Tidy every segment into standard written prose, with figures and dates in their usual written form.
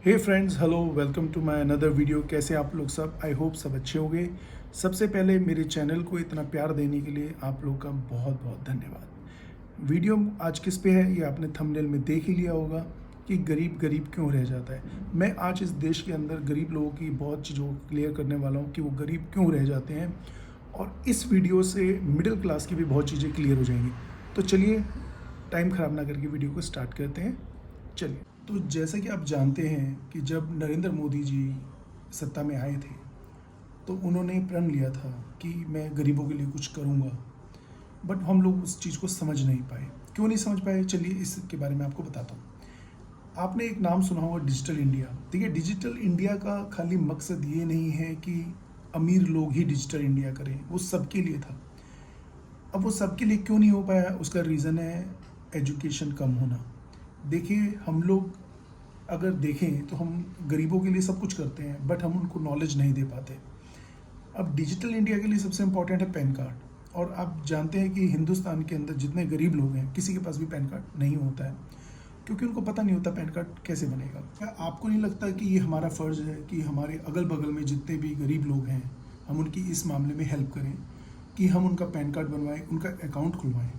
Hey friends, hello, welcome to my another video. कैसे आप लोग सब? आई होप सब अच्छे होंगे। सबसे पहले मेरे चैनल को इतना प्यार देने के लिए आप लोग का बहुत बहुत धन्यवाद। वीडियो आज किस पे है ये आपने थंबनेल में देख ही लिया होगा कि गरीब गरीब क्यों रह जाता है। मैं आज इस देश के अंदर गरीब लोगों की बहुत चीज़ों को क्लियर करने वाला हूँ कि वो गरीब क्यों रह जाते हैं, और इस वीडियो से मिडिल क्लास की भी बहुत चीज़ें क्लियर हो जाएंगी। तो चलिए टाइम ख़राब ना करके वीडियो को स्टार्ट करते हैं। चलिए, तो जैसा कि आप जानते हैं कि जब नरेंद्र मोदी जी सत्ता में आए थे तो उन्होंने प्रण लिया था कि मैं गरीबों के लिए कुछ करूंगा। बट हम लोग उस चीज़ को समझ नहीं पाए। क्यों नहीं समझ पाए, चलिए इसके बारे में आपको बताता हूँ। आपने एक नाम सुना होगा, डिजिटल इंडिया। ठीक है, डिजिटल इंडिया का खाली मकसद ये नहीं है कि अमीर लोग ही डिजिटल इंडिया करें, वो सबके लिए था। अब वो सबके लिए क्यों नहीं हो पाया, उसका रीज़न है एजुकेशन कम होना। देखिए, हम लोग अगर देखें तो हम गरीबों के लिए सब कुछ करते हैं, बट हम उनको नॉलेज नहीं दे पाते। अब डिजिटल इंडिया के लिए सबसे इम्पोर्टेंट है पैन कार्ड। और आप जानते हैं कि हिंदुस्तान के अंदर जितने गरीब लोग हैं किसी के पास भी पैन कार्ड नहीं होता है, क्योंकि उनको पता नहीं होता पैन कार्ड कैसे बनेगा। क्या आपको नहीं लगता कि ये हमारा फ़र्ज़ है कि हमारे अगल बगल में जितने भी गरीब लोग हैं हम उनकी इस मामले में हेल्प करें कि हम उनका पैन कार्ड बनवाएं, उनका अकाउंट खुलवाएं,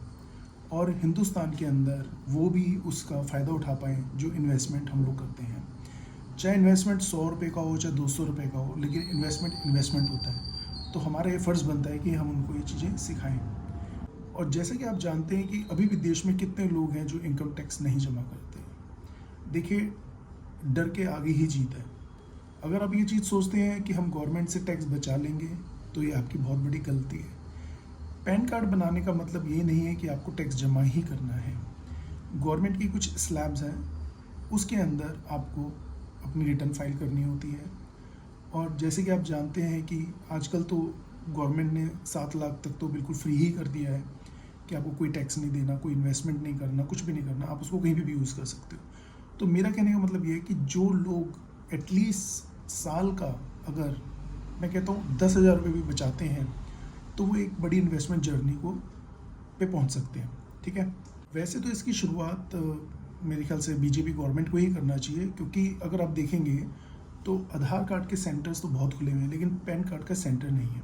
और हिंदुस्तान के अंदर वो भी उसका फ़ायदा उठा पाएँ जो इन्वेस्टमेंट हम लोग करते हैं। चाहे इन्वेस्टमेंट 100 रुपये का हो चाहे 200 रुपये का हो, लेकिन इन्वेस्टमेंट इन्वेस्टमेंट होता है। तो हमारा ये फ़र्ज़ बनता है कि हम उनको ये चीज़ें सिखाएं। और जैसे कि आप जानते हैं कि अभी भी देश में कितने लोग हैं जो इनकम टैक्स नहीं जमा करते। देखिए, डर के आगे ही जीत है। अगर आप ये चीज़ सोचते हैं कि हम गवर्नमेंट से टैक्स बचा लेंगे तो ये आपकी बहुत बड़ी गलती है। पैन कार्ड बनाने का मतलब ये नहीं है कि आपको टैक्स जमा ही करना है। गवर्नमेंट की कुछ स्लैब्स हैं, उसके अंदर आपको अपनी रिटर्न फाइल करनी होती है। और जैसे कि आप जानते हैं कि आजकल तो गवर्नमेंट ने 7 लाख तक तो बिल्कुल फ्री ही कर दिया है कि आपको कोई टैक्स नहीं देना, कोई इन्वेस्टमेंट नहीं करना, कुछ भी नहीं करना, आप उसको कहीं भी यूज़ कर सकते हो। तो मेरा कहने का मतलब ये है कि जो लोग एटलीस्ट साल का, अगर मैं कहता हूँ 10,000 रुपये भी बचाते हैं, तो वो एक बड़ी इन्वेस्टमेंट जर्नी को पे पहुंच सकते हैं। ठीक है, वैसे तो इसकी शुरुआत मेरे ख्याल से बीजेपी गवर्नमेंट को ही करना चाहिए, क्योंकि अगर आप देखेंगे तो आधार कार्ड के सेंटर्स तो बहुत खुले हुए हैं, लेकिन पैन कार्ड का सेंटर नहीं है।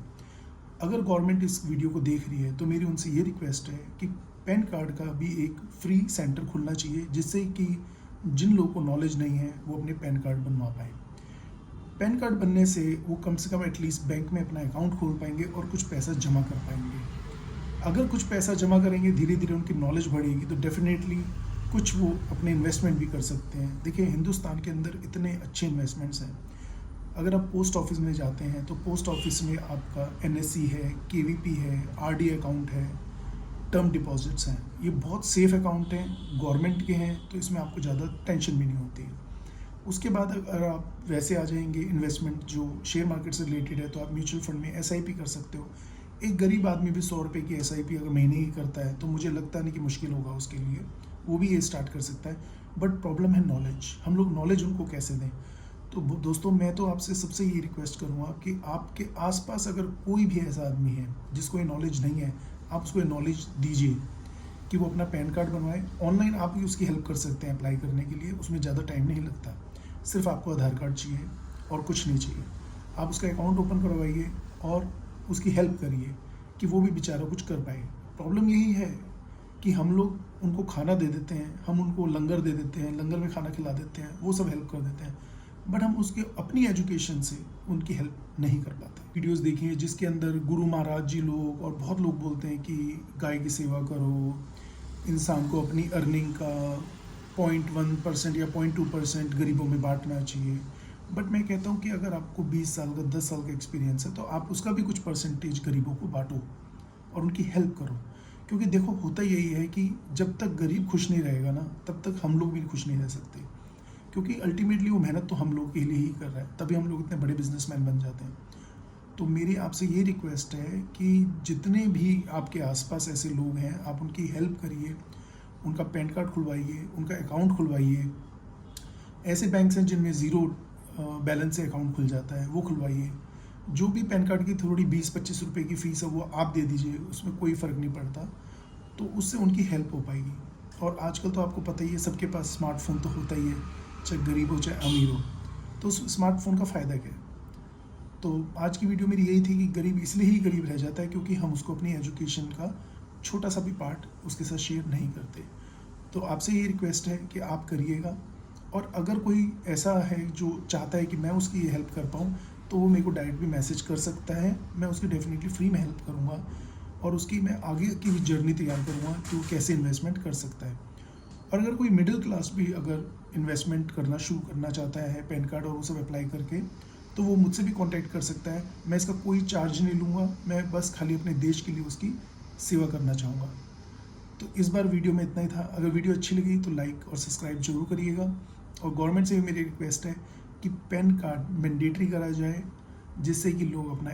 अगर गवर्नमेंट इस वीडियो को देख रही है तो मेरी उनसे ये रिक्वेस्ट है कि पैन कार्ड का भी एक फ्री सेंटर खुलना चाहिए, जिससे कि जिन लोगों को नॉलेज नहीं है वो अपने पैन कार्ड बनवा पाएँ। पैन कार्ड बनने से वो कम से कम एटलीस्ट बैंक में अपना अकाउंट खोल पाएंगे और कुछ पैसा जमा कर पाएंगे। अगर कुछ पैसा जमा करेंगे, धीरे धीरे उनकी नॉलेज बढ़ेगी, तो डेफिनेटली कुछ वो अपने इन्वेस्टमेंट भी कर सकते हैं। देखिए, हिंदुस्तान के अंदर इतने अच्छे इन्वेस्टमेंट्स हैं। अगर आप पोस्ट ऑफिस में जाते हैं तो पोस्ट ऑफिस में आपका एनएससी है, केवीपी है, आरडी अकाउंट है, टर्म डिपॉजिट्स हैं। ये बहुत सेफ अकाउंट हैं, गवर्नमेंट के हैं, तो इसमें आपको ज़्यादा टेंशन भी नहीं होती है। उसके बाद अगर आप वैसे आ जाएंगे इन्वेस्टमेंट जो शेयर मार्केट से रिलेटेड है, तो आप म्यूचुअल फंड में एसआईपी कर सकते हो। एक गरीब आदमी भी 100 रुपये की एसआईपी अगर महीने ही करता है तो मुझे लगता नहीं कि मुश्किल होगा उसके लिए, वो भी ये स्टार्ट कर सकता है। बट प्रॉब्लम है नॉलेज। हम लोग नॉलेज उनको कैसे दें? तो दोस्तों, मैं तो आपसे सबसे ये रिक्वेस्ट करूँगा कि आपके आसपास अगर कोई भी ऐसा आदमी है जिसको ये नॉलेज नहीं है, आप उसको ये नॉलेज दीजिए कि वो अपना पैन कार्ड बनवाए। ऑनलाइन आप भी उसकी हेल्प कर सकते हैं अप्लाई करने के लिए, उसमें ज़्यादा टाइम नहीं लगता। सिर्फ आपको आधार कार्ड चाहिए और कुछ नहीं चाहिए। आप उसका अकाउंट ओपन करवाइए और उसकी हेल्प करिए कि वो भी बेचारा कुछ कर पाए। प्रॉब्लम यही है कि हम लोग उनको खाना दे देते हैं, हम उनको लंगर दे देते हैं, लंगर में खाना खिला देते हैं, वो सब हेल्प कर देते हैं, बट हम उसके अपनी एजुकेशन से उनकी हेल्प नहीं कर पाते। वीडियोस देखिए जिसके अंदर गुरु महाराज जी लोग और बहुत लोग बोलते हैं कि गाय की सेवा करो, इंसान को अपनी अर्निंग का 0.1% या 0.2% गरीबों में बांटना चाहिए। बट मैं कहता हूँ कि अगर आपको 20 साल का 10 साल का एक्सपीरियंस है तो आप उसका भी कुछ परसेंटेज गरीबों को बांटो और उनकी हेल्प करो। क्योंकि देखो, होता यही है कि जब तक गरीब खुश नहीं रहेगा ना, तब तक हम लोग भी खुश नहीं रह सकते। क्योंकि अल्टीमेटली वो मेहनत तो हम लोग के लिए ही कर रहा है, तभी हम लोग इतने बड़े बिजनेसमैन बन जाते हैं। तो मेरी आपसे ये रिक्वेस्ट है कि जितने भी आपके आसपास ऐसे लोग हैं, आप उनकी हेल्प करिए, उनका पैन कार्ड खुलवाइए, उनका अकाउंट खुलवाइए। ऐसे बैंक्स हैं जिनमें ज़ीरो बैलेंस से अकाउंट खुल जाता है, वो खुलवाइए। जो भी पैन कार्ड की थोड़ी 20-25 रुपये की फ़ीस है वो आप दे दीजिए, उसमें कोई फ़र्क नहीं पड़ता। तो उससे उनकी हेल्प हो पाएगी। और आजकल तो आपको पता ही है, सबके पास स्मार्टफोन तो होता ही है। चाहे गरीब हो चाहे अमीर हो, तो उस स्मार्टफोन का फ़ायदा क्या है। तो आज की वीडियो मेरी यही थी कि गरीब इसलिए ही गरीब रह जाता है क्योंकि हम उसको अपनी एजुकेशन का छोटा सा भी पार्ट उसके साथ शेयर नहीं करते। तो आपसे ये रिक्वेस्ट है कि आप करिएगा, और अगर कोई ऐसा है जो चाहता है कि मैं उसकी ये हेल्प कर पाऊँ, तो वो मेरे को डायरेक्ट भी मैसेज कर सकता है। मैं उसकी डेफिनेटली फ्री में हेल्प करूँगा, और उसकी मैं आगे की भी जर्नी तैयार करूँगा कि वो कैसे इन्वेस्टमेंट कर सकता है। और अगर कोई मिडिल क्लास भी अगर इन्वेस्टमेंट करना शुरू करना चाहता है पैन कार्ड और वो सब अप्लाई करके, तो वो मुझसे भी कांटेक्ट कर सकता है। मैं इसका कोई चार्ज नहीं लूँगा, मैं बस खाली अपने देश के लिए उसकी सेवा करना चाहूँगा। तो इस बार वीडियो में इतना ही था। अगर वीडियो अच्छी लगी तो लाइक और सब्सक्राइब जरूर करिएगा, और गवर्नमेंट से भी मेरी रिक्वेस्ट है कि पैन कार्ड मैंडेटरी करा जाए, जिससे कि लोग अपना